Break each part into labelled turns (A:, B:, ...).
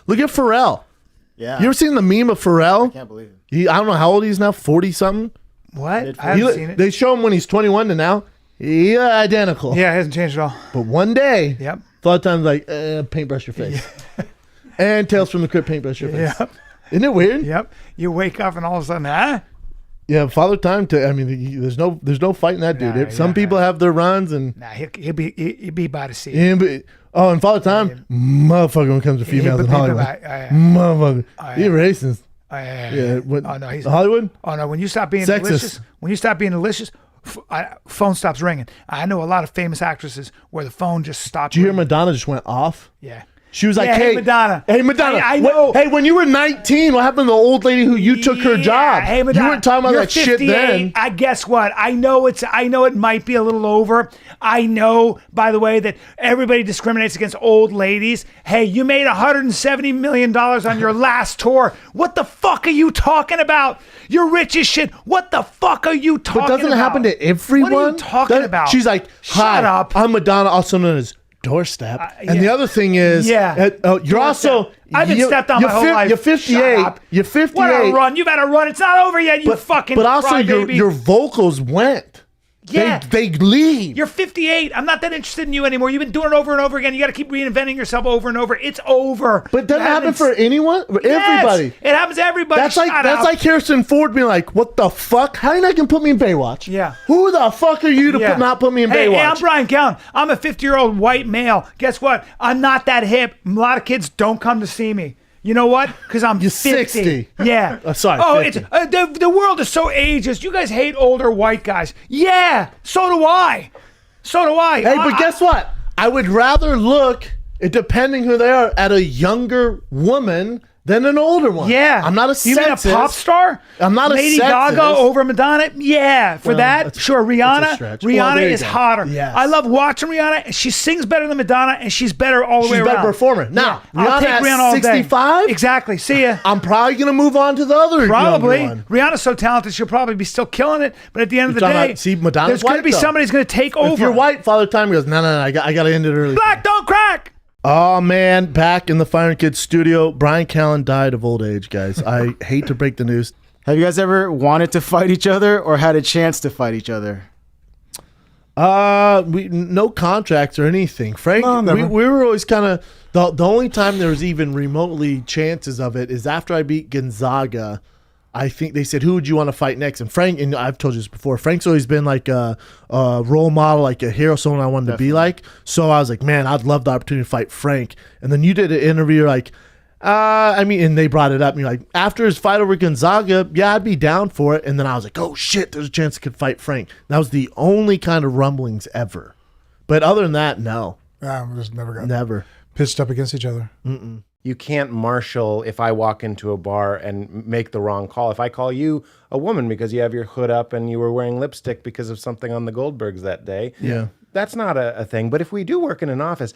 A: Look at Pharrell.
B: Yeah.
A: You ever seen the meme of Pharrell?
B: I can't believe it.
A: I don't know how old he is now, 40-something.
C: What? I haven't seen it.
A: They show him when he's 21 to now. Yeah, identical.
C: Yeah, it hasn't changed at all.
A: But one day,
C: Yep.
A: a lot of times like, paintbrush your face. Yeah. And Tales from the Crypt, paintbrush your face.
C: Yep.
A: Isn't it weird?
C: Yep. You wake up and all of a sudden, huh?
A: Yeah, Father Time. There's no fighting that dude.
C: Nah,
A: Some people have their runs and.
C: Nah, he'll be by the sea.
A: And Father Time, motherfucker, when it comes to females in Hollywood, motherfucker, he's racist.
C: Yeah.
A: What,
C: no, he's
A: Hollywood.
C: Oh no, when you stop being
A: Sexist.
C: delicious, phone stops ringing. I know a lot of famous actresses where the phone just stopped.
A: Did you hear
C: ringing.
A: Madonna just went off?
C: Yeah.
A: She was like,
C: hey, Madonna.
A: Hey, Madonna.
C: I know.
A: Hey, when you were 19, what happened to the old lady who you took her job?
C: Hey, Madonna.
A: You weren't talking about that shit then.
C: I guess what? I know it might be a little over. I know, by the way, that everybody discriminates against old ladies. Hey, you made $170 million on your last tour. What the fuck are you talking about? You're rich as shit. What the fuck are you talking about?
A: But doesn't it happen to everyone?
C: What are you talking about?
A: She's like, hi,
C: shut up.
A: I'm Madonna, also known as Doorstep. And the other thing is, you're
C: Doorstep.
A: also...
C: I've been stepped on my whole life.
A: You're 58.
C: Shut up.
A: You're 58.
C: What a run. You've had a run. It's not over yet, you fucking
A: But also,
C: crybaby.
A: your vocals went.
C: Yeah.
A: They leave.
C: You're 58. I'm not that interested in you anymore. You've been doing it over and over again. You got to keep reinventing yourself over and over. It's over.
A: But doesn't it happen for anyone?
C: Yes,
A: Everybody.
C: it happens to everybody.
A: That's like Harrison Ford being like, what the fuck? How are you not going to put me in Baywatch?
C: Yeah.
A: Who the fuck are you to not put me in Baywatch?
C: Hey, I'm Brian Callen. I'm a 50-year-old white male. Guess what? I'm not that hip. A lot of kids don't come to see me. You know what? Because I'm 50.
A: 60.
C: Yeah.
A: Sorry.
C: 50. It's the world is so ageist. You guys hate older white guys. Yeah. So do I.
A: Hey, but guess what? I would rather look, depending who they are, at a younger woman than an older one.
C: Yeah.
A: I'm not a sexist.
C: You mean a pop star?
A: I'm not a
C: Lady
A: sexist.
C: Gaga over Madonna? Yeah. For that, sure. Rihanna.
A: Well, there you
C: is
A: go.
C: hotter.
A: Yes.
C: I love watching Rihanna. She sings better than Madonna, and she's better all the way
A: She's a
C: around.
A: better performer. Now,
C: I'll take
A: Rihanna
C: Rihanna
A: at
C: all day.
A: 65?
C: Exactly. See ya.
A: I'm probably going to move on to the other
C: Probably.
A: younger one.
C: Rihanna's so talented, she'll probably be still killing it. But at the end of the day,
A: Madonna's
C: there's going to be
A: white, though.
C: somebody who's going to take over.
A: If you're white, Father Time goes, no, I got to end it early.
C: Black don't crack.
A: Oh, man. Back in the Fire Kids studio, Brian Callen died of old age, guys. I hate to break the news.
B: Have you guys ever wanted to fight each other or had a chance to fight each other?
A: No contracts or anything. Frank, we were always kind of... The only time there was even remotely chances of it is after I beat Gonzaga. I think they said, who would you want to fight next? And Frank, and I've told you this before, Frank's always been like a role model, like a hero, someone I wanted to be like. So I was like, man, I'd love the opportunity to fight Frank. And then you did an interview, like, and they brought it up. And you're like, after his fight over Gonzaga, yeah, I'd be down for it. And then I was like, oh, shit, there's a chance I could fight Frank. That was the only kind of rumblings ever. But other than that, no.
D: We just never got
A: Never.
D: pitched up against each other.
A: Mm-mm.
E: You can't marshal if I walk into a bar and make the wrong call. If I call you a woman because you have your hood up and you were wearing lipstick because of something on the Goldbergs that day, that's not a thing. But if we do work in an office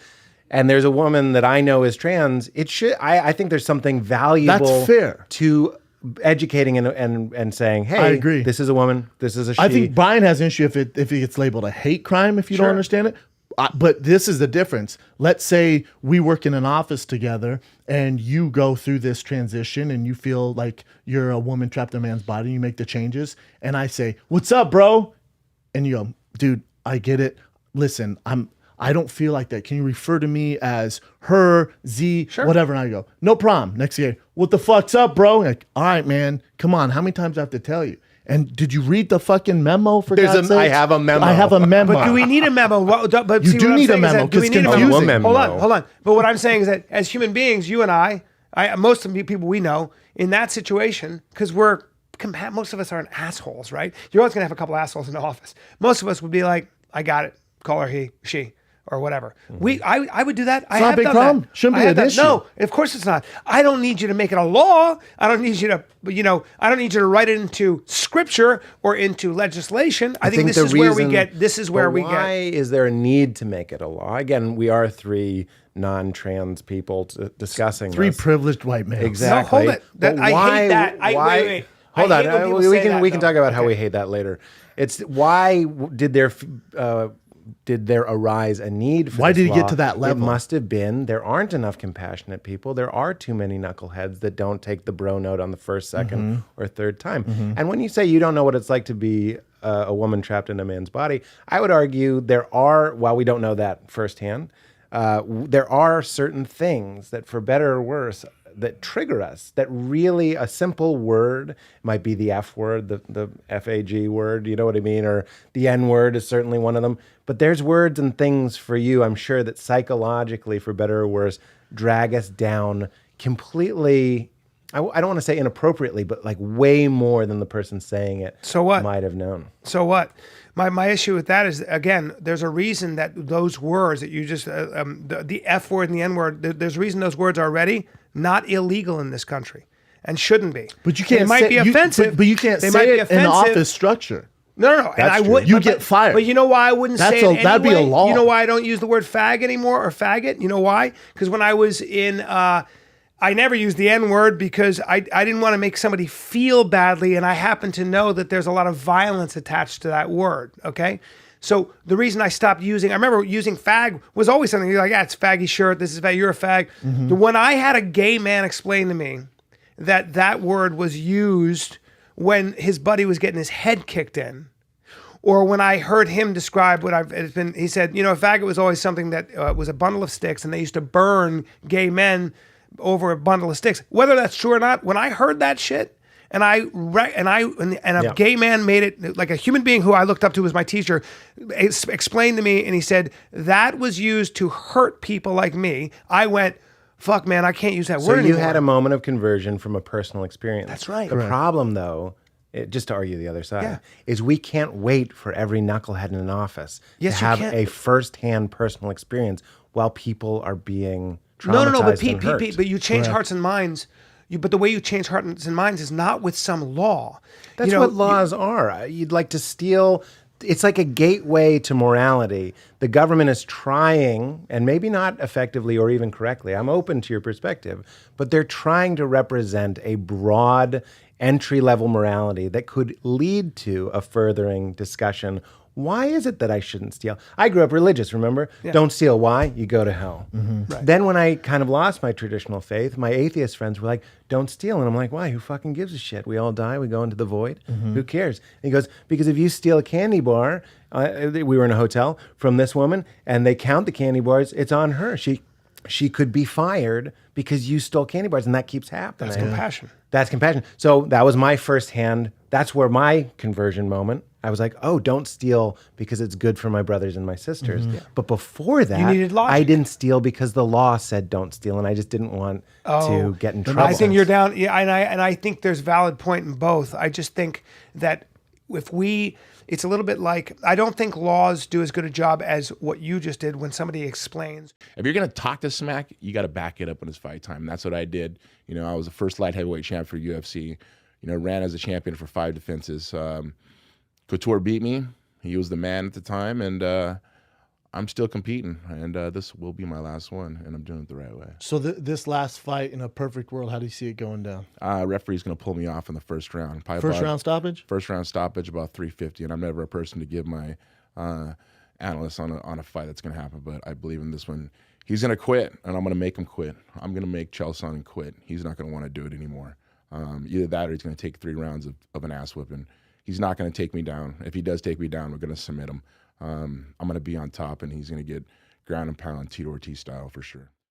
E: and there's a woman that I know is trans, I think there's something valuable
A: That's fair.
E: to educating and saying, hey,
A: I agree.
E: This is a woman, this is a she.
A: I think Brian has an issue if it gets labeled a hate crime if you don't understand it. But this is the difference. Let's say we work in an office together and you go through this transition and you feel like you're a woman trapped in a man's body and you make the changes. And I say, what's up, bro? And you go, dude, I get it. Listen, I don't feel like that. Can you refer to me as her, Z, whatever? And I go, no problem. Next year, what the fuck's up, bro? Like, all right, man, come on. How many times do I have to tell you? And did you read the fucking memo for God's sake?
E: I have a memo.
A: I have a memo.
C: But do we need a memo? But
A: you do need a memo because it's confusing.
C: Hold on. But what I'm saying is that as human beings, you and I most of the people we know in that situation, because most of us aren't assholes, right? You're always going to have a couple assholes in the office. Most of us would be like, I got it. Call her he, she. Or whatever. I would do that.
A: It's not a big problem. Shouldn't be an issue.
C: No, of course it's not. I don't need you to make it a law. I don't need you to, I don't need you to write it into scripture or into legislation. I think this is where we get.
E: Why is there a need to make it a law? Again, we are three non-trans people discussing
A: three
E: this.
A: privileged white males.
E: Exactly.
C: No, hold it. I hate that. Wait.
E: Hold on. We can
C: talk
E: about how we hate that later. It's why did their did there arise a need for
A: Why
E: this
A: did it get
E: law?
A: to that level?
E: It must have been there aren't enough compassionate people. There are too many knuckleheads that don't take the bro note on the first, second, or third time. And when you say you don't know what it's like to be a woman trapped in a man's body, I would argue there are, while we don't know that firsthand, there are certain things that, for better or worse, that trigger us, that really a simple word might be the F word, the FAG word, you know what I mean? Or the N word is certainly one of them. But there's words and things for you, I'm sure, that psychologically, for better or worse, drag us down completely. I don't want to say inappropriately, but like way more than the person saying it
C: So what?
E: might have known.
C: So what? My issue with that is, again, there's a reason that those words that you just, the F word and the N word, there's a reason those words are already not illegal in this country and shouldn't be.
A: But you can't.
C: They might be offensive.
A: But you can't
C: They might
A: say
C: be
A: it in the
C: offensive.
A: office structure.
C: No. And I
E: true.
C: would.
A: You
C: but-
A: get fired.
C: But you know why I wouldn't
A: That's
C: say it
A: that'd be a
C: anyway?
A: law.
C: You know why I don't use the word fag anymore or faggot? You know why? Because when I was in, I never used the N word because I didn't want to make somebody feel badly, and I happen to know that there's a lot of violence attached to that word. Okay. So the reason I stopped using, I remember using fag was always something you're like, it's faggy shirt. This is fag. You're a fag. When I had a gay man explain to me that word was used when his buddy was getting his head kicked in, or when I heard him describe he said, a faggot was always something that was a bundle of sticks, and they used to burn gay men over a bundle of sticks. Whether that's true or not, when I heard that shit, and a gay man made it, like a human being who I looked up to as my teacher, explained to me, and he said that was used to hurt people like me. I went, fuck, man, I can't use that
E: So
C: word
E: you
C: anymore.
E: had a moment of conversion from a personal experience.
C: That's right.
E: The problem, though, just to argue the other side, is we can't wait for every knucklehead in an office to have a first-hand personal experience while people are being traumatized
C: No, but
E: and hurt.
C: Pete, but you change hearts and minds. But the way you change hearts and minds is not with some law.
E: That's what laws are. You'd like to steal. It's like a gateway to morality. The government is trying, and maybe not effectively or even correctly, I'm open to your perspective, but they're trying to represent a broad entry-level morality that could lead to a furthering discussion. Why is it that I shouldn't steal? I grew up religious, remember? Yeah. Don't steal. Why? You go to hell. Right. Then when I kind of lost my traditional faith, my atheist friends were like, don't steal. And I'm like, why? Who fucking gives a shit? We all die. We go into the void. Who cares? And he goes, because if you steal a candy bar, we were in a hotel, from this woman, and they count the candy bars, it's on her. She could be fired because you stole candy bars, and that keeps happening.
C: That's compassion.
E: That's compassion. So that was my firsthand, that's where my conversion moment, I was like, oh, don't steal because it's good for my brothers and my sisters. But before that,
C: You needed logic.
E: I didn't steal because the law said don't steal, and I just didn't want to get in trouble.
C: I think you're down, and I think there's valid point in both. I just think that it's a little bit like, I don't think laws do as good a job as what you just did when somebody explains.
F: If you're going to talk to smack, you got to back it up when it's fight time. And that's what I did. I was the first light heavyweight champ for UFC. Ran as a champion for 5 defenses. Couture beat me. He was the man at the time, and I'm still competing. And this will be my last one, and I'm doing it the right way.
A: So this last fight, in a perfect world, how do you see it going down?
F: Referee's going to pull me off in the first round.
A: First round stoppage?
F: First round stoppage, about 350, and I'm never a person to give my analysts on a fight that's going to happen, but I believe in this one. He's going to quit, and I'm going to make him quit. I'm going to make Chelson quit. He's not going to want to do it anymore. Either that or he's going to take 3 rounds of an ass whipping. He's not going to take me down. If he does take me down, we're going to submit him. I'm going to be on top, and he's going to get ground and pound Tito Ortiz style for sure.